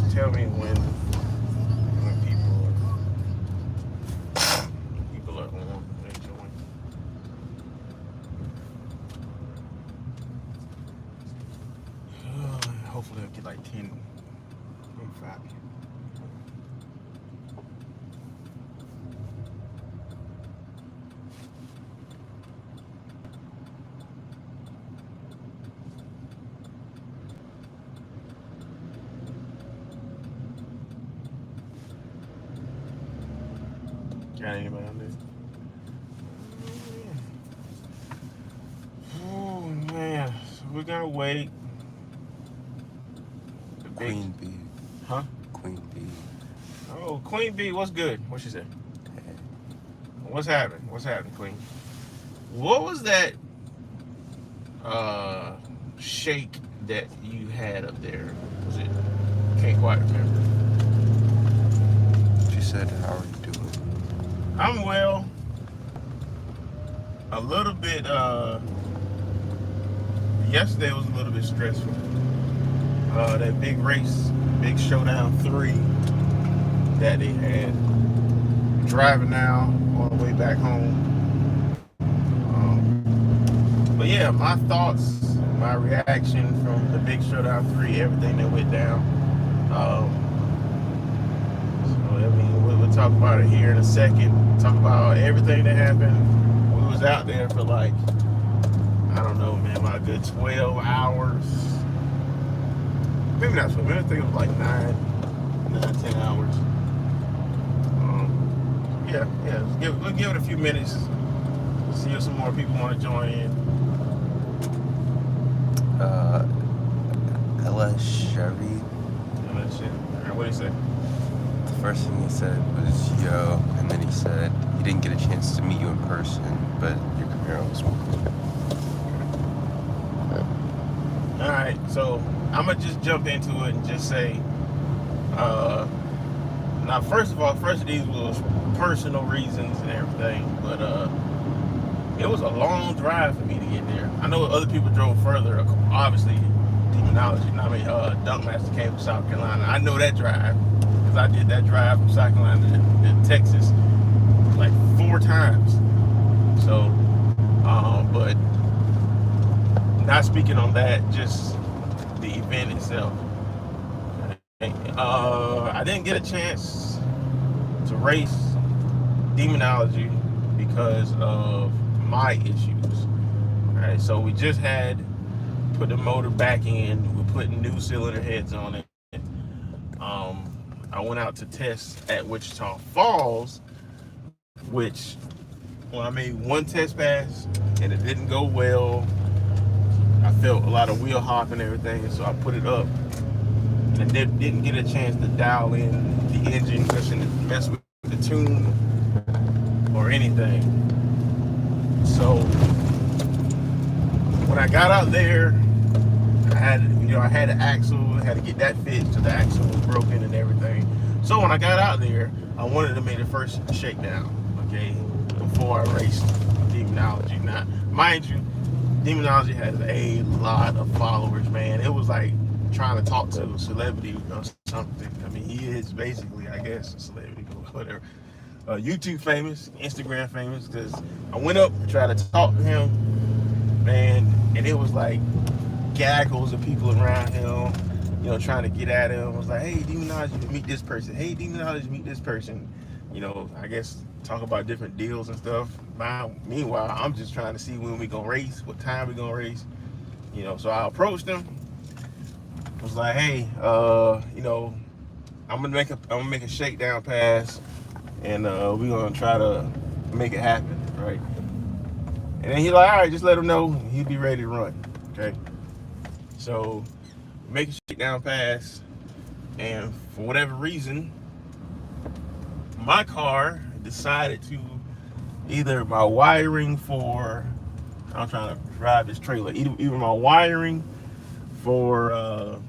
tell me when people are on. They join. Hopefully I'll get like 10, maybe 5 people. Got anybody on there? Oh man, so we're gonna wait. The big, Queen Bee. huh? Queen Bee. Oh, Queen Bee, what's good? What she say? Hey. What's happening? What's happening, Queen? What was that shake that you had up there? Was it? Can't quite remember. She said, how are you doing? I'm well. A little bit. Yesterday was a little bit stressful. That big race, big ShowDown 3 that they had. Driving now on the way back home. But yeah, my thoughts, my reaction from the big ShowDown 3, everything that went down. So I mean, we'll talk about it here in a second. Talk about everything that happened. We was out there for like, I don't know, man, about a good 12 hours. Maybe not 12. Maybe I think it was like 9, 10 hours. Yeah. We'll give it a few minutes. See if some more people want to join in. LS Chevy. And that shit. All right, what did he say? The first thing he said was, yo, and then he said he didn't get a chance to meet you in person, but your Camaro was moving. All right, so I'm gonna just jump into it and just say, now first of these was personal reasons and everything, but it was a long drive for me to get there. I know other people drove further, obviously. Demonology, Dunkmaster came from South Carolina. I know that drive because I did that drive from South Carolina to Texas like 4 times. So, but not speaking on that, just the event itself. I didn't get a chance to race Demonology because of my issues. All right, so we just had put the motor back in. We're putting new cylinder heads on it. I went out to test at Wichita Falls, which, well, I made one test pass and it didn't go well. I felt a lot of wheel hop and everything, so I put it up and didn't get a chance to dial in the engine cushion and mess with the tune or anything. So when I got out there, I had an axle, I had to get that fixed because the axle was broken and everything. So when I got out there, I wanted to make the first shakedown, okay, before I raced Demonology. Now, mind you, Demonology has a lot of followers, man. It was like trying to talk to a celebrity or something. I mean, he is basically, I guess, a celebrity or whatever. YouTube famous, Instagram famous, because I went up and tried to talk to him, man, and it was like gaggles of people around him, trying to get at him. I was like, hey, Demonology, meet this person. Hey, Demonology, meet this person. I guess talk about different deals and stuff. Meanwhile, I'm just trying to see when we gonna race, what time we gonna race. So I approached him. I was like, hey, I'm gonna make a shakedown pass, and we're gonna try to make it happen, right? And then he's like, all right, just let him know he'll be ready to run, okay? So make a shakedown pass, and for whatever reason, my car decided to either my wiring for, I'm trying to drive this trailer, either my wiring for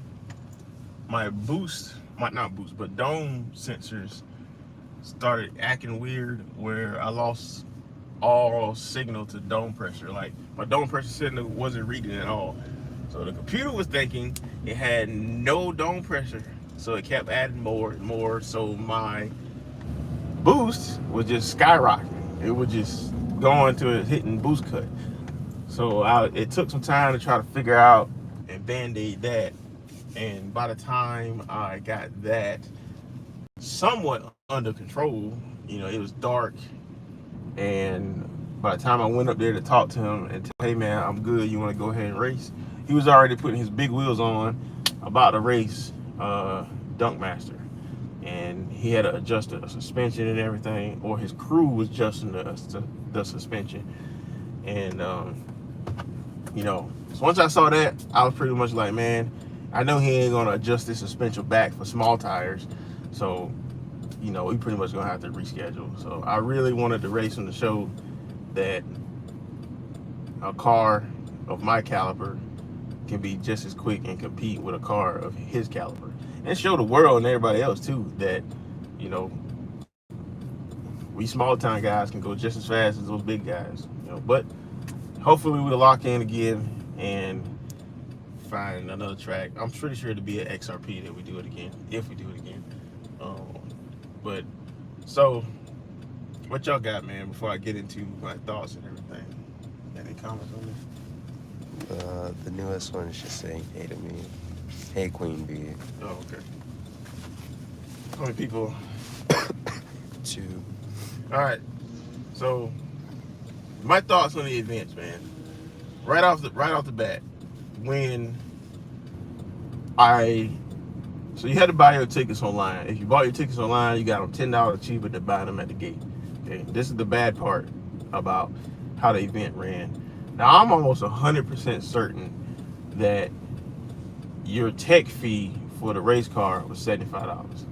my dome sensors started acting weird, where I lost all signal to dome pressure. Like, my dome pressure signal wasn't reading at all. So the computer was thinking it had no dome pressure So it kept adding more and more. So my boost was just skyrocketing. It was just going to a hitting boost cut. So it took some time to try to figure out and band-aid that. And by the time I got that somewhat under control, it was dark. And by the time I went up there to talk to him and tell, hey man, I'm good, you want to go ahead and race? He was already putting his big wheels on, about to race Dunkmaster. And he had to adjust the suspension and everything, or his crew was adjusting the suspension. And so once I saw that, I was pretty much like, man, I know he ain't gonna adjust this suspension back for small tires. So we pretty much gonna have to reschedule. So I really wanted to race him to show that a car of my caliber can be just as quick and compete with a car of his caliber, and show the world and everybody else too that we small town guys can go just as fast as those big guys. But hopefully we'll lock in again and find another track. I'm pretty sure it'll be an XRP that we do it again, if we do it again. But so what y'all got, man, before I get into my thoughts and everything? Any comments on this? The newest one is just saying hey to me. Hey, Queen Bee. Oh, okay. How many people? 2. All right. So my thoughts on the events, man. Right off the bat, when so you had to buy your tickets online. If you bought your tickets online, you got them $10 cheaper than buying them at the gate. Okay, this is the bad part about how the event ran. Now I'm almost 100% certain that your tech fee for the race car was $75.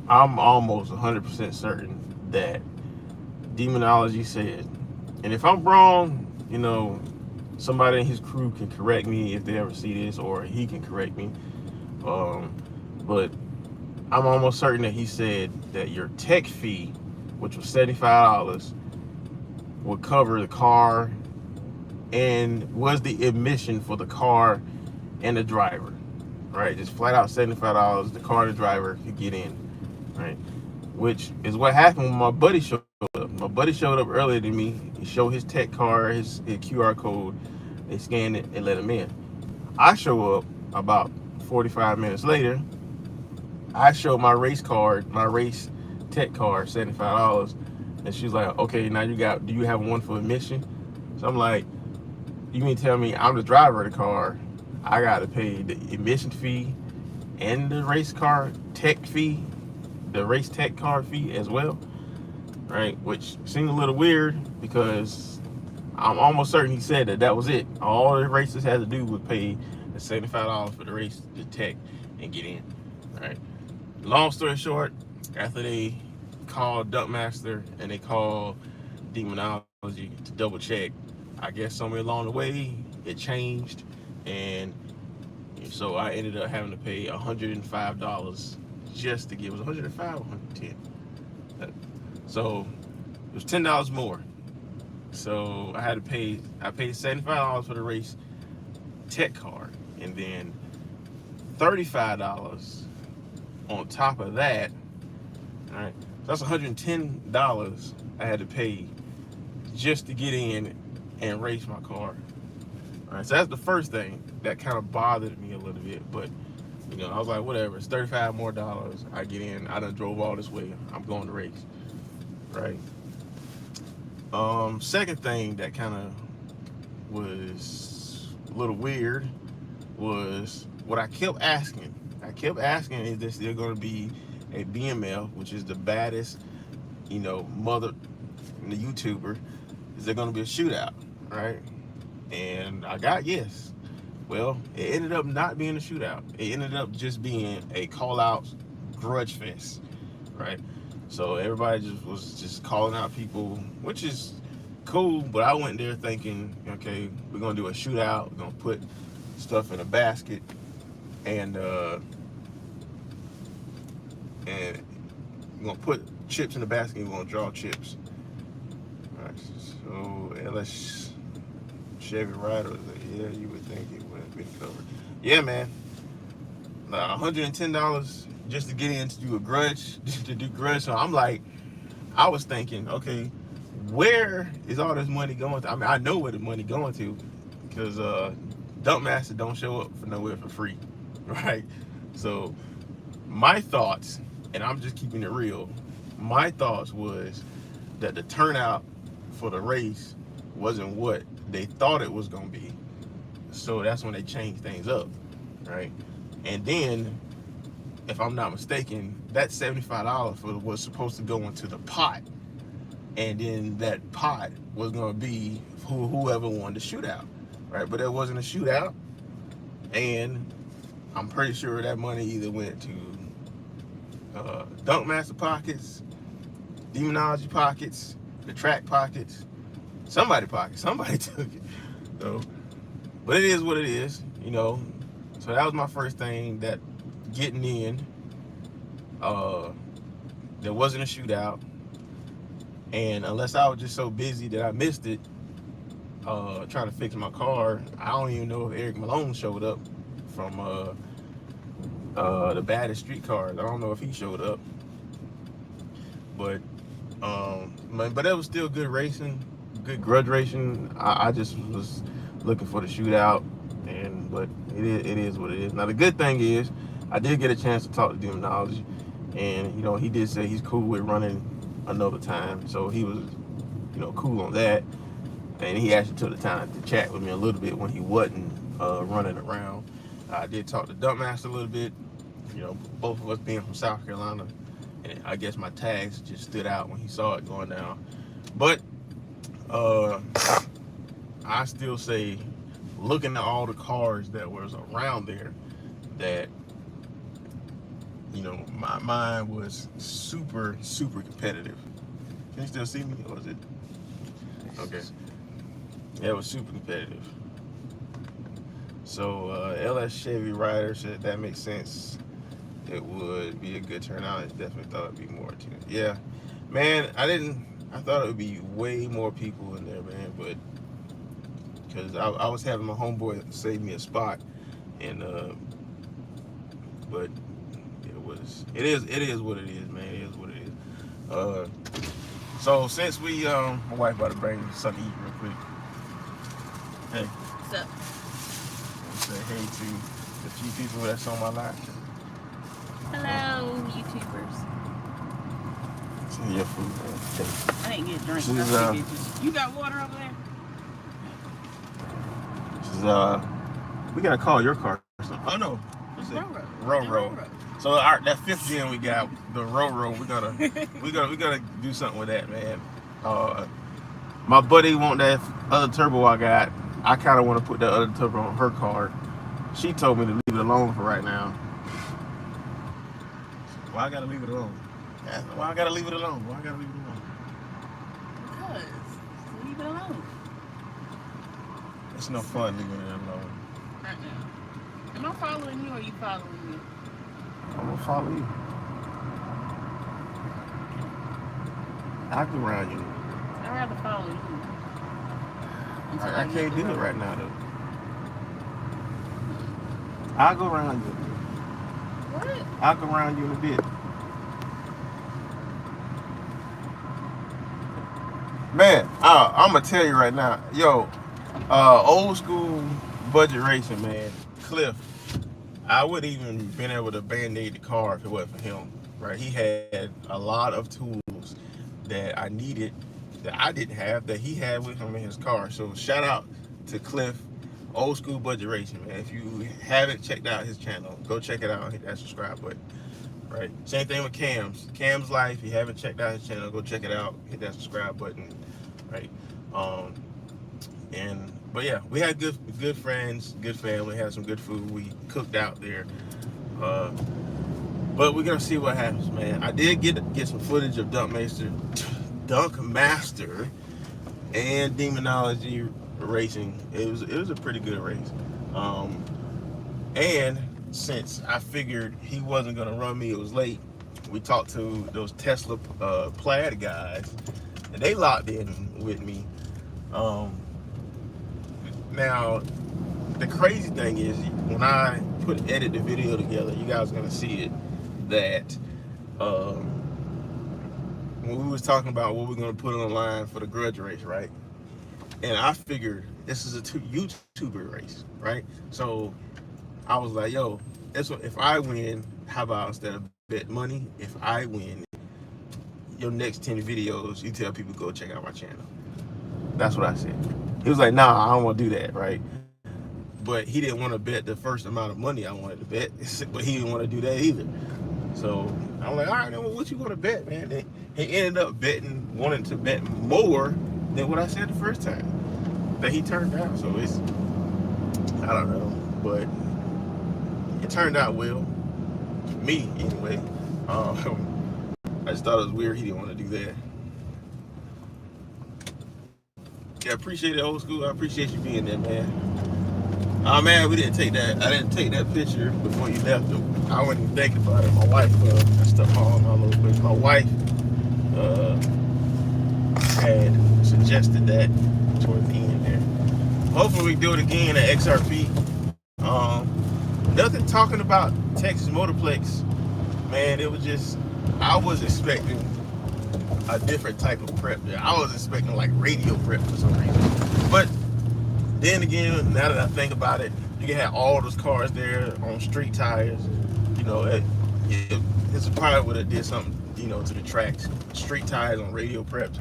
I'm almost 100% certain that Demonology said, and if I'm wrong, somebody in his crew can correct me if they ever see this, or he can correct me. But I'm almost certain that he said that your tech fee, which was $75, would cover the car and was the admission for the car and the driver, right? Just flat out $75, the car and the driver could get in, right? Which is what happened when my buddy showed up. My buddy showed up earlier than me. He showed his tech car, his QR code. They scanned it and let him in. I show up about 45 minutes later. I show my race card, my race tech card, $75. And she's like, okay, now do you have one for admission? So I'm like, you mean tell me I'm the driver of the car, I got to pay the admission fee and the race car tech fee, the race tech card fee as well, right? Which seemed a little weird because I'm almost certain he said that was it. All the races had to do was pay the $75 for the race, the tech, and get in, right? Long story short, after they called Dunkmaster and they called Demonology to double check, I guess somewhere along the way it changed, and so I ended up having to pay $105 just to get, it was $105 or $110. So it was $10 more. So I paid $75 for the race tech card, and then $35 on top of that. All right, so that's $110 I had to pay just to get in and race my car. All right, so that's the first thing that kind of bothered me a little bit, but I was like, whatever, it's $35 more. I get in, I done drove all this way, I'm going to race, right? Second thing that kind of was a little weird was what I kept asking. Is there still going to be a BMF, which is the baddest, mother, the YouTuber? Is there going to be a shootout, right? And I got yes. Well, it ended up not being a shootout. It ended up just being a call-out grudge fest, right? So everybody was just calling out people, which is cool, but I went there thinking, okay, we're gonna do a shootout, we're gonna put stuff in a basket, and we're gonna put chips in the basket, and we're gonna draw chips. All right, so LS Chevy Rider was like, yeah, you would think it would have been covered. Yeah, man. $110 just to get in to do a grudge, to do grudge. So I'm like, I was thinking, okay, where is all this money going to? I mean, I know where the money going to, because Dump Master don't show up for nowhere for free, right? So my thoughts, and I'm just keeping it real, my thoughts was that the turnout for the race wasn't what they thought it was going to be. So that's when they changed things up, right? And then, if I'm not mistaken, that $75 was supposed to go into the pot. And then that pot was going to be whoever won the shootout, right? But it wasn't a shootout. And I'm pretty sure that money either went to Dunk Master pockets, Demonology pockets, the track pockets, somebody pockets. Somebody took it. So, but it is what it is, you know. So that was my first thing, that getting in. There wasn't a shootout. And unless I was just so busy that I missed it, trying to fix my car, I don't even know if Eric Malone showed up from the baddest street cars. I don't know if he showed up. But it was still good racing, good grudge racing. I just was looking for the shootout, but it is what it is. Now the good thing is, I did get a chance to talk to Demonology, and you know, he did say he's cool with running another time, so he was, you know, cool on that. And he actually took the time to chat with me a little bit when he wasn't running around. I did talk to Dump Master a little bit, you know, both of us being from South Carolina, and I guess my tags just stood out when he saw it going down. But I still say, looking at all the cars that was around there, that, you know, my mind was super competitive. Can you still see me, or is it okay? Yeah, it was super competitive. So LS Chevy Rider said that makes sense. It would be a good turnout. I definitely thought it'd be more too. Yeah, man, I thought it would be way more people in there, man, but because I was having my homeboy save me a spot, and but it is what it is, man. It is what it is. So since we my wife about to bring something to eat real quick. Hey. What's up? Say hey to the few people that's on my live. Hello, YouTubers. See your food, man. I didn't get a drink. She's, You got water over there? We gotta call your car. Oh no, Ro. So that fifth gen we got, the Ro. We gotta do something with that, man. My buddy want that other turbo I got. I kind of want to put that other turbo on her car. She told me to leave it alone for right now. Why I gotta leave it alone? Yeah, why I gotta leave it alone? Because leave it alone. It's no fun leaving it alone. Right now. Am I following you, or are you following me? I'm gonna follow you. I'll go around you. I'd rather follow you. I can't do it right now, though. I'll go around you. What? I'll go around you in a bit. Man, I'm gonna tell you right now, yo, old school budget racing, man. Cliff, I would even been able to band-aid the car if it wasn't for him, right? He had a lot of tools that I needed that I didn't have that he had with him in his car. So shout out to Cliff, old school budget racing, man. If you haven't checked out his channel, go check it out and hit that subscribe button. Right. Same thing with Cam's Life. If you haven't checked out his channel, go check it out. Hit that subscribe button. Right. But yeah, we had good friends, good family, had some good food. We cooked out there. But we're gonna see what happens, man. I did get some footage of Dunk Master and Demonology racing. It was a pretty good race. And since I figured he wasn't gonna run me, it was late. We talked to those Tesla Plaid guys, and they locked in with me. Now the crazy thing is, when I edit the video together, you guys are gonna see it, that when we was talking about what we're gonna put online for the grudge race, right? And I figured this is a YouTuber race, right? So I was like, yo, if I win, how about instead of bet money, if I win, your next 10 videos, you tell people go check out my channel. That's what I said. He was like, nah, I don't want to do that, right? But he didn't want to bet the first amount of money I wanted to bet, but he didn't want to do that either. So I'm like, all right, then what you want to bet, man? And he ended up wanting to bet more than what I said the first time that he turned down. So it's, I don't know, but it turned out well, to me anyway. I just thought it was weird he didn't want to do that. Yeah, I appreciate it, old school. I appreciate you being there, man. Oh man, we didn't take that. I didn't take that picture before you left. I wasn't even thinking about it. My wife, I stuck my arm all over it. My wife had suggested that towards the end there. Hopefully we do it again at XRP. Nothing talking about Texas Motorplex, man. It was just, I was expecting a different type of prep there. I was expecting like radio prep for some reason. But then again, now that I think about it, you can have all those cars there on street tires. You know, it's probably would have did something, you know, to the tracks. Street tires on radio preps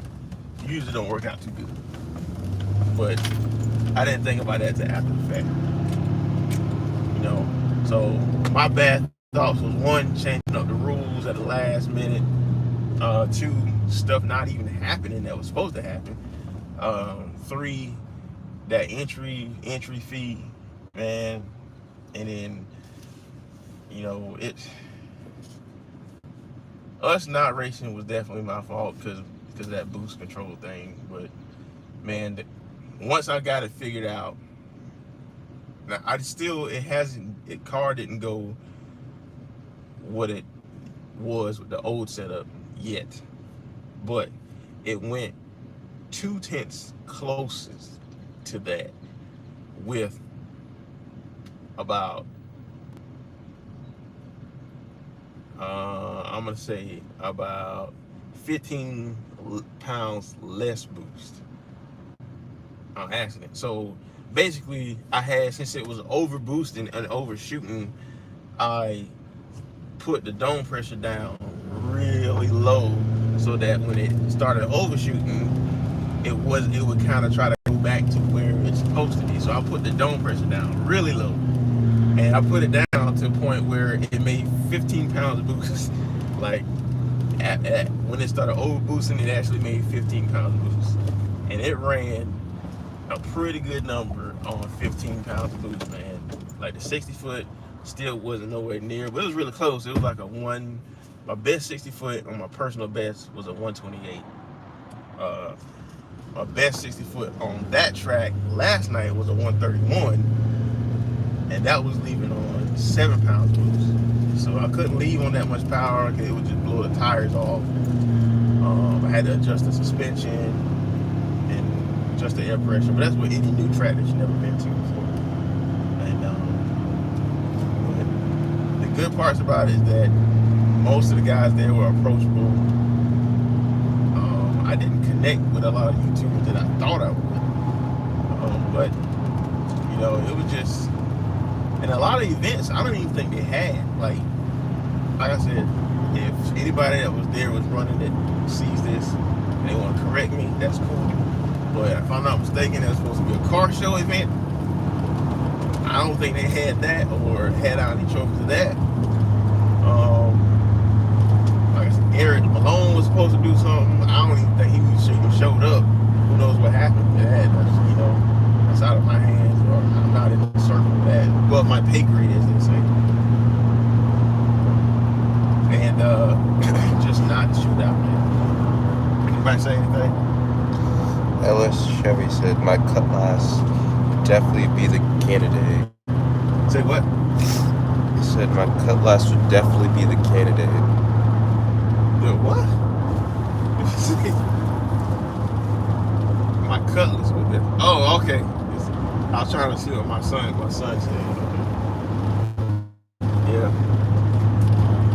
usually don't work out too good. But I didn't think about that till after the fact. You know, so my bad thoughts was, one, changing up the rules at the last minute. Two, stuff not even happening that was supposed to happen. Three, that entry fee, man. And then, you know, us not racing was definitely my fault because of that boost control thing. But man, once I got it figured out, now car didn't go what it was with the old setup yet, but it went 2/10 closest to that with about I'm gonna say about 15 pounds less boost on accident. So basically I had, since it was over boosting and overshooting, I put the dome pressure down really low so that when it started overshooting, it would kind of try to go back to where it's supposed to be. So I put the dome pressure down really low, and I put it down to a point where it made 15 pounds of boost. Like when it started over boosting, it actually made 15 pounds of boost, and it ran a pretty good number on 15 pounds of boost, man. Like the 60 foot still wasn't nowhere near, but it was really close. It was like my best 60 foot on my personal best was a 128. My best 60 foot on that track last night was a 131, and that was leaving on 7 pounds boost. So I couldn't leave on that much power because it would just blow the tires off. I had to adjust the suspension and adjust the air pressure, but that's with any new track that you've never been to before. And the good parts about it is that most of the guys there were approachable. I didn't connect with a lot of YouTubers that I thought I would, but you know, it was just, and a lot of events I don't even think they had. Like I said, if anybody that was there was running that sees this and they want to correct me, that's cool. But if I'm not mistaken, it was supposed to be a car show event. I don't think they had that or had out any trophies of that. Like I said, Eric Malone was supposed to do something. I don't even think he showed up. Who knows what happened? You know, that's out of my hands, or I'm not in the circle of that. Well, my pay grade, as they say. And just not the shootout, man. Anybody say anything? Ellis Chevy said, my cutlass would definitely be the candidate. Say what? He said, my cutlass would definitely be the candidate. The what? My cutlass would be. Oh, okay. I was trying to see what my son said. Yeah.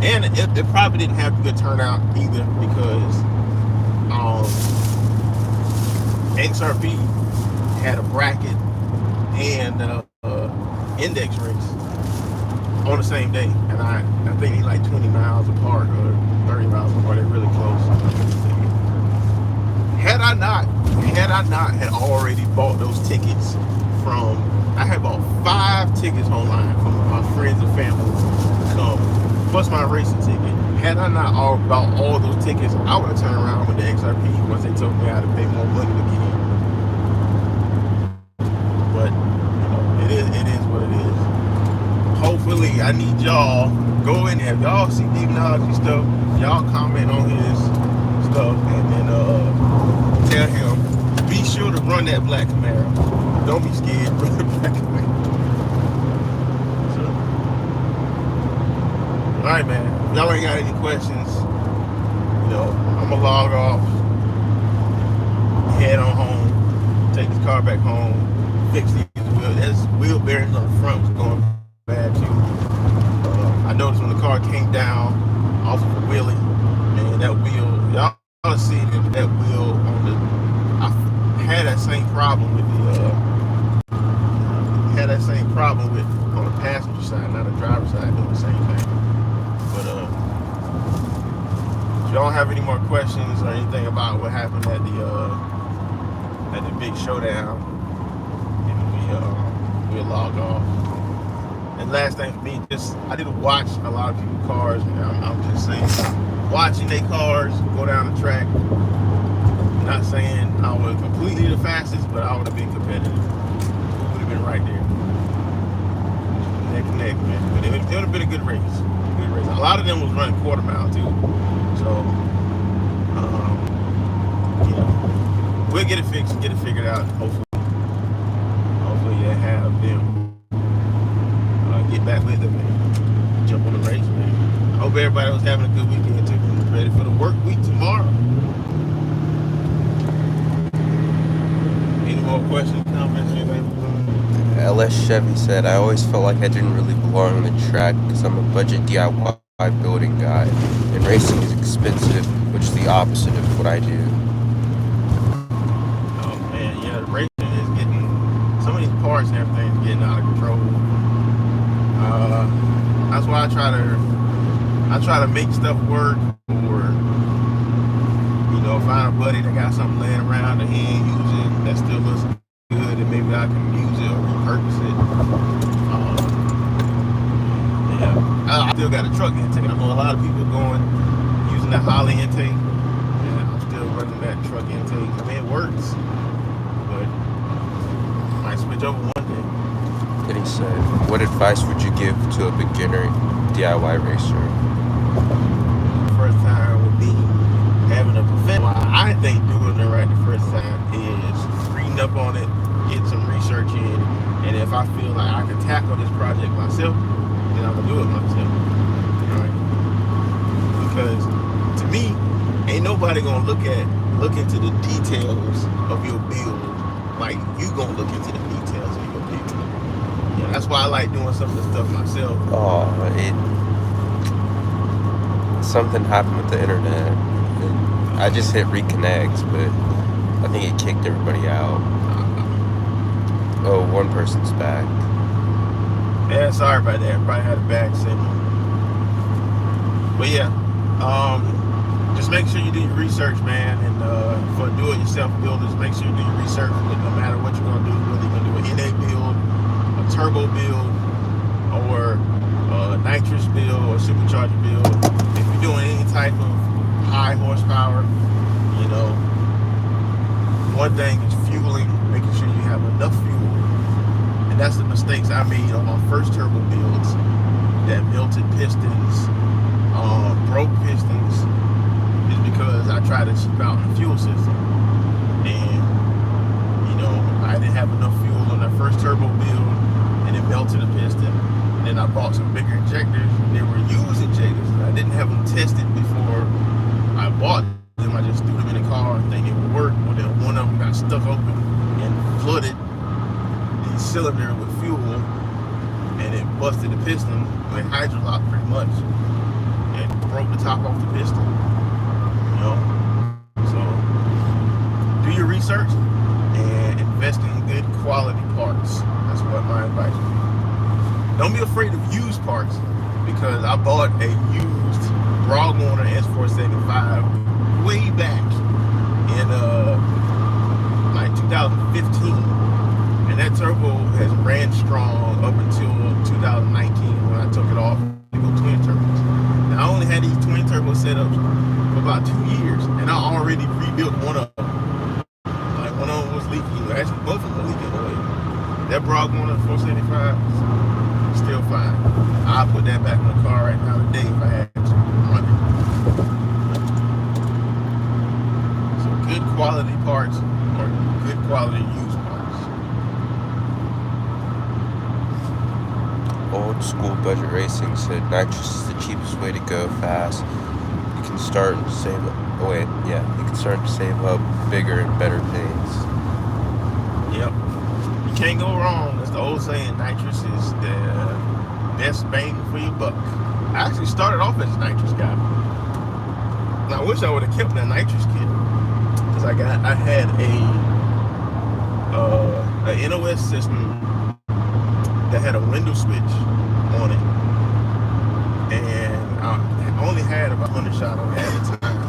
And it probably didn't have a good turnout either because XRP had a bracket and index race on the same day, and I think they like 20 miles apart or 30 miles apart. They're really close. Had I not had already bought those tickets from, I had bought 5 tickets online from my friends and family to come, plus my racing ticket. Had I not bought all those tickets, I would have turned around with the XRP once they told me I had to pay more money to get in. But it is what it is. Hopefully, I need y'all go in there. If y'all see demonology stuff, y'all comment on his stuff and then tell him be sure to run that black Camaro. Don't be scared. Run the black Camaro. So, all right, man. If y'all ain't got any questions, I'm gonna log off, head on home, take this car back home, fix these wheels. There's wheel bearings on the front was going bad too. I noticed when the car came down off of a wheelie, man, that wheel, y'all see that wheel on the, I had that same problem with on the passenger side, not the driver's side, doing the same thing. But if y'all have any more questions or anything about what happened at the big showdown, we'll log off. And last thing for me, I didn't watch a lot of people's cars. I'm just saying, watching their cars go down the track. Not saying I was completely the fastest, but I would have been competitive. Would have been right there, neck and neck, man. But it would have been a good race. A lot of them was running quarter mile too. So, we'll get it fixed and get it figured out. Hopefully, have them. Get back with them and jump on the race, man. I hope everybody was having a good weekend too. Ready for the work week tomorrow. Any more questions, comments, anything? LS Chevy said, I always felt like I didn't really belong on the track because I'm a budget DIY building guy, and racing is expensive, which is the opposite of what I do. Oh man, yeah, the racing is getting, some of these parts and everything is getting out of control. That's why I try to make stuff work, or find a buddy that got something laying around that he ain't using that still looks good, and maybe I can use it or repurpose it. I still got a truck intake. I know a lot of people using that Holly intake. Yeah, I'm still running that truck intake. I mean, it works, but I might switch over one day. Then he said, what advice would you give to a beginner DIY racer? First time would be having a professional. I think doing it right the first time is reading up on it, get some research in, and if I feel like I can tackle this project myself, then I'm gonna do it myself. Right? Because to me, ain't nobody gonna look into the details of your build like you gonna look into the details of your build. Yeah, that's why I like doing some of the stuff myself. Something happened with the internet. I just hit reconnect, but I think it kicked everybody out. Oh, one person's back. Yeah, sorry about that. Probably had a bad signal. But yeah, just make sure you do your research, man. And for do-it-yourself builders, make sure you do your research. No matter what you're gonna do, whether you're gonna do an NA build, a turbo build, or a nitrous build, or a supercharger build. If you're doing any type of high horsepower, one thing is fueling, making sure you have enough fuel. And that's the mistakes I made on my first turbo builds. That melted pistons, broke pistons, is because I tried to cheap out the fuel system. And, I didn't have enough fuel on that first turbo build, and it melted a piston. And then I bought some bigger injectors. They were used injectors, and I didn't have them tested before I bought them. I just threw them in the car thinking it would work. Well, then one of them got stuck open and flooded the cylinder with fuel, and it busted the piston. It hydrolocked pretty much, and broke the top off the piston. You know, so do your research and invest in good quality parts. That's what my advice would be. Don't be afraid of used parts, because I bought a used Broadwater S475 way back in like 2015, and that turbo has ran strong up until 2019 when I took it off to go twin turbos. Now I only had these twin turbo setups for about 2 years, and I already rebuilt one of them. Like one of them was leaking. Actually, both of them were leaking oil. That Broadwater 475 is still fine. I'll put that back in the car right now today if I had to run it. So good quality parts or good quality used parts. Old school budget racing said nitrous is the cheapest way to go fast. You can start and save up. Oh wait, yeah, you can start to save up bigger and better things. Yep. You can't go wrong. That's the old saying, nitrous is the best bang for your buck. I actually started off as a nitrous guy. And I wish I would have kept that nitrous kit, because I had a NOS system that had a window switch on it, and I only had about 100 shot on it at the time.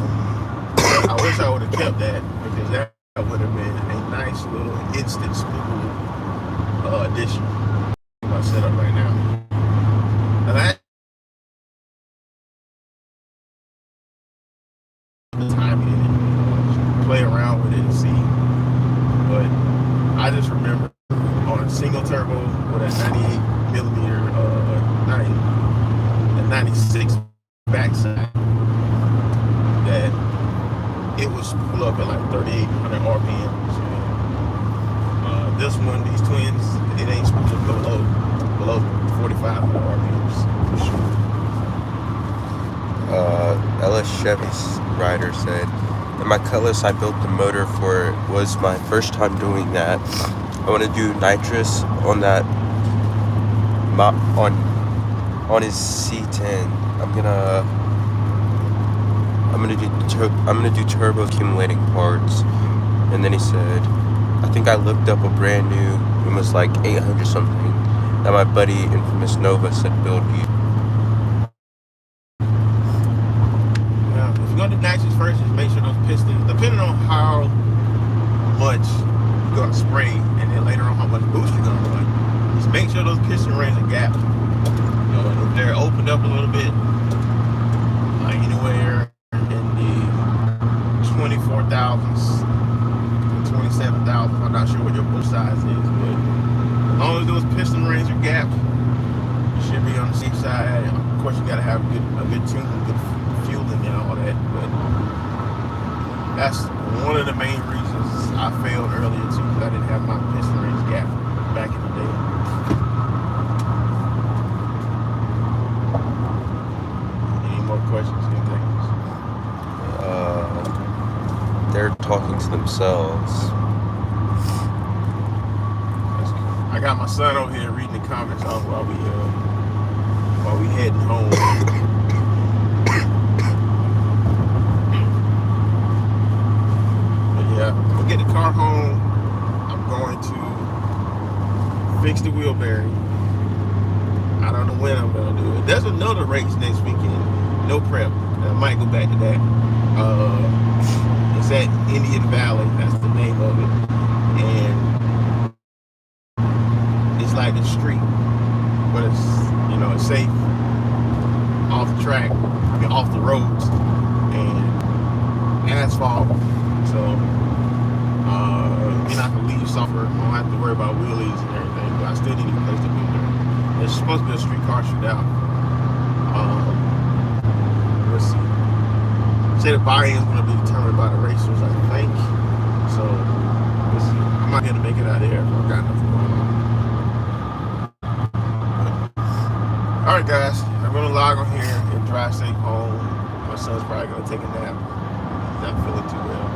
I wish I would have kept that, because that would have been a nice little instant spool addition to my setup right now. Now that the time in it, play around with it and see. But I just remember on a single turbo with a 98 millimeter, 96 backside, that it would spool up at like 3,800 RPMs. This one, these twins, it ain't supposed to go below 4,500 RPMs for sure. LS Chevy's rider said, in my Cutlass I built the motor for it. Was my first time doing that. I want to do nitrous on that on his C10. I'm gonna do turbo accumulating parts. And then he said, I think I looked up a brand new, it was like 800 something, that my buddy Infamous Nova said build you. Now, if you're gonna do nitrous first, just make sure those pistons, depending on how much you're gonna spray, and then later on how much boost you're gonna run, just make sure those piston rings are gapped. You know, if they're opened up a little bit, like anywhere in the 24,000s, 27,000. I'm not sure what your bush size is, but as long as those piston rings are gapped, you should be on the safe side. Of course, you gotta have a good tune, good fueling, and all that. But that's one of the main reasons I failed earlier too, because I didn't have my piston rings gapped back in the day. Any more questions? Anything else? They're talking to themselves. I got my son over here reading the comments off while we heading home. But yeah, we'll get the car home. I'm going to fix the wheel bearing. I don't know when I'm gonna do it. There's another race next weekend. No prep. I might go back to that. It's at Indian Valley. That's the name of it. And it's like a street, but it's, you know, it's safe, off the track, off the roads, and asphalt. So you're not gonna leave suffer. I don't have to worry about wheelies and everything. But I still need a place to go there. There's supposed to be a street car shootout. Let's see. Say the buy-in is going to be determined by the racers, I think. So, we'll see. I'm not going to make it out of there if I've got nothing going on. Alright, guys. I'm going to log on here and drive safe home. My son's probably going to take a nap. He's not feeling too well.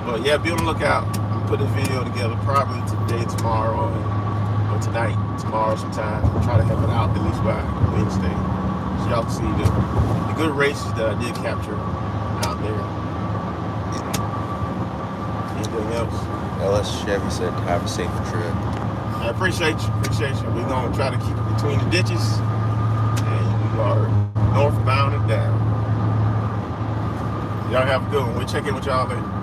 But yeah, be on the lookout. I'm put this video together probably today, tomorrow, or tonight, tomorrow sometime. I'll try to have it out at least by Wednesday, so y'all can see the good races that I did capture out there. Anything else? LS Chevy said, have a safe trip. I appreciate you. We're gonna try to keep it between the ditches, and we are northbound and down. Y'all have a good one. We'll check in with y'all later.